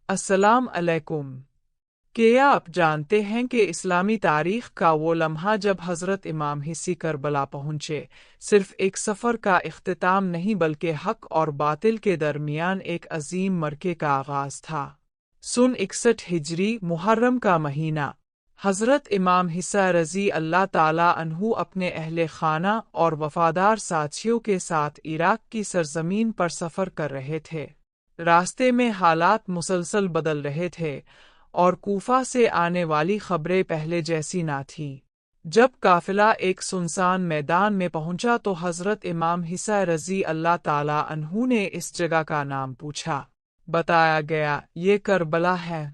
السلام علیکم۔ کیا آپ جانتے ہیں کہ اسلامی تاریخ کا وہ لمحہ جب حضرت امام حسین کربلا پہنچے صرف ایک سفر کا اختتام نہیں بلکہ حق اور باطل کے درمیان ایک عظیم معرکے کا آغاز تھا؟ سن 61 ہجری محرم کا مہینہ، حضرت امام حسین رضی اللہ تعالیٰ عنہ اپنے اہل خانہ اور وفادار ساتھیوں کے ساتھ عراق کی سرزمین پر سفر کر رہے تھے۔ راستے میں حالات مسلسل بدل رہے تھے اور کوفہ سے آنے والی خبریں پہلے جیسی نہ تھیں۔ جب قافلہ ایک سنسان میدان میں پہنچا تو حضرت امام حسین رضی اللہ تعالیٰ عنہ نے اس جگہ کا نام پوچھا۔ بتایا گیا یہ کربلا ہے۔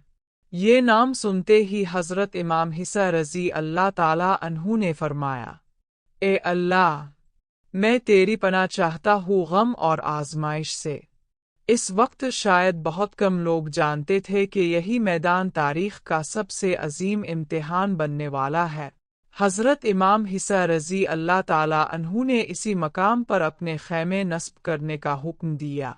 یہ نام سنتے ہی حضرت امام حسین رضی اللہ تعالیٰ عنہ نے فرمایا، اے اللہ، میں تیری پناہ چاہتا ہوں غم اور آزمائش سے۔ اس وقت شاید بہت کم لوگ جانتے تھے کہ یہی میدان تاریخ کا سب سے عظیم امتحان بننے والا ہے۔ حضرت امام حسین رضی اللہ تعالیٰ عنہ نے اسی مقام پر اپنے خیمے نصب کرنے کا حکم دیا۔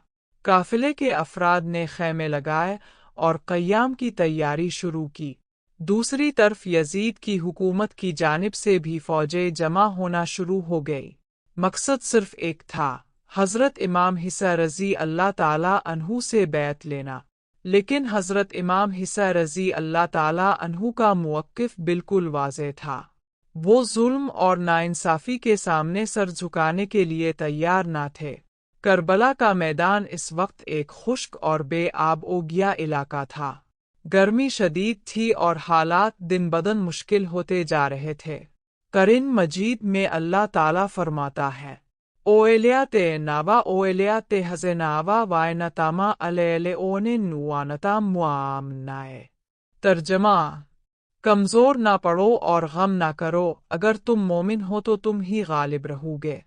قافلے کے افراد نے خیمے لگائے اور قیام کی تیاری شروع کی۔ دوسری طرف یزید کی حکومت کی جانب سے بھی فوجیں جمع ہونا شروع ہو گئی۔ مقصد صرف ایک تھا، حضرت امام حسین رضی اللہ تعالیٰ عنہ سے بیعت لینا۔ لیکن حضرت امام حسین رضی اللہ تعالیٰ عنہ کا موقف بالکل واضح تھا۔ وہ ظلم اور ناانصافی کے سامنے سر جھکانے کے لیے تیار نہ تھے۔ کربلا کا میدان اس وقت ایک خشک اور بے آب و گیا علاقہ تھا۔ گرمی شدید تھی اور حالات دن بدن مشکل ہوتے جا رہے تھے۔ قرآن مجید میں اللہ تعالیٰ فرماتا ہے، اولیات نابا اولیات حزناوا وائنتاما علیل اون نوانتا معامنائے۔ ترجمہ: کمزور نہ پڑو اور غم نہ کرو، اگر تم مومن ہو تو تم ہی غالب رہو گے۔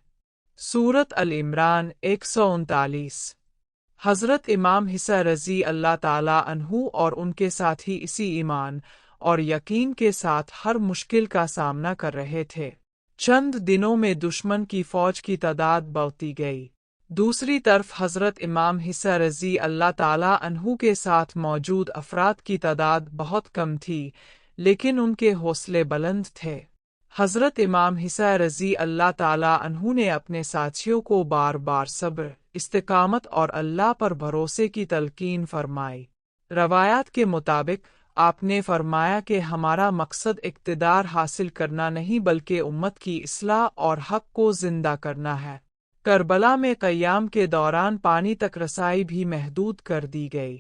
سورۃ ال-عمران 139۔ حضرت امام حسین رضی اللہ تعالیٰ عنہ اور ان کے ساتھی اسی ایمان اور یقین کے ساتھ ہر مشکل کا سامنا کر رہے تھے۔ چند دنوں میں دشمن کی فوج کی تعداد بڑھتی گئی۔ دوسری طرف حضرت امام حسین رضی اللہ تعالیٰ عنہ کے ساتھ موجود افراد کی تعداد بہت کم تھی، لیکن ان کے حوصلے بلند تھے۔ حضرت امام حسین رضی اللہ تعالیٰ عنہ نے اپنے ساتھیوں کو بار بار صبر، استقامت اور اللہ پر بھروسے کی تلقین فرمائی۔ روایات کے مطابق آپ نے فرمایا کہ ہمارا مقصد اقتدار حاصل کرنا نہیں بلکہ امت کی اصلاح اور حق کو زندہ کرنا ہے۔ کربلا میں قیام کے دوران پانی تک رسائی بھی محدود کر دی گئی۔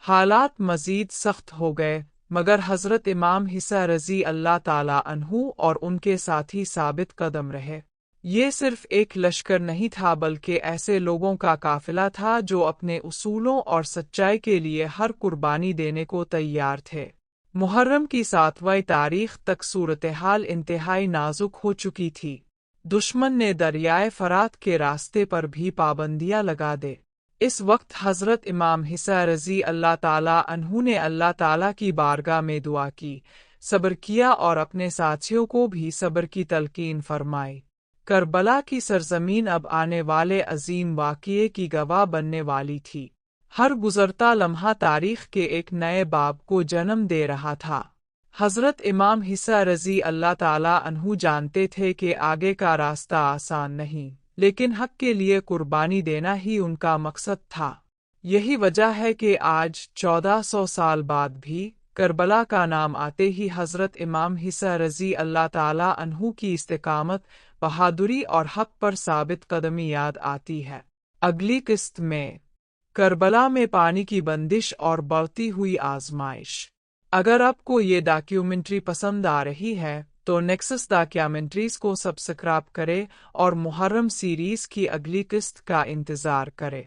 حالات مزید سخت ہو گئے، مگر حضرت امام حسین رضی اللہ تعالیٰ عنہ اور ان کے ساتھی ثابت قدم رہے۔ یہ صرف ایک لشکر نہیں تھا بلکہ ایسے لوگوں کا قافلہ تھا جو اپنے اصولوں اور سچائی کے لیے ہر قربانی دینے کو تیار تھے۔ محرم کی 7ویں تاریخ تک صورتحال انتہائی نازک ہو چکی تھی۔ دشمن نے دریائے فرات کے راستے پر بھی پابندیاں لگا دے۔ اس وقت حضرت امام حسین رضی اللہ تعالیٰ عنہ نے اللہ تعالیٰ کی بارگاہ میں دعا کی، صبر کیا اور اپنے ساتھیوں کو بھی صبر کی تلقین فرمائی۔ کربلا کی سرزمین اب آنے والے عظیم واقعے کی گواہ بننے والی تھی۔ ہر گزرتا لمحہ تاریخ کے ایک نئے باب کو جنم دے رہا تھا۔ حضرت امام حسین رضی اللہ تعالیٰ عنہ جانتے تھے کہ آگے کا راستہ آسان نہیں، لیکن حق کے لیے قربانی دینا ہی ان کا مقصد تھا۔ یہی وجہ ہے کہ آج 1400 سال بعد بھی کربلا کا نام آتے ہی حضرت امام حسین رضی اللہ تعالیٰ عنہ کی استقامت، بہادری اور حق پر ثابت قدمی یاد آتی ہے۔ اگلی قسط میں کربلا میں پانی کی بندش اور بڑھتی ہوئی آزمائش۔ اگر آپ کو یہ ڈاکیومنٹری پسند آ رہی ہے تو نیکسس ڈاکیومنٹریز کو سبسکرائب کریں اور محرم سیریز کی اگلی قسط کا انتظار کریں۔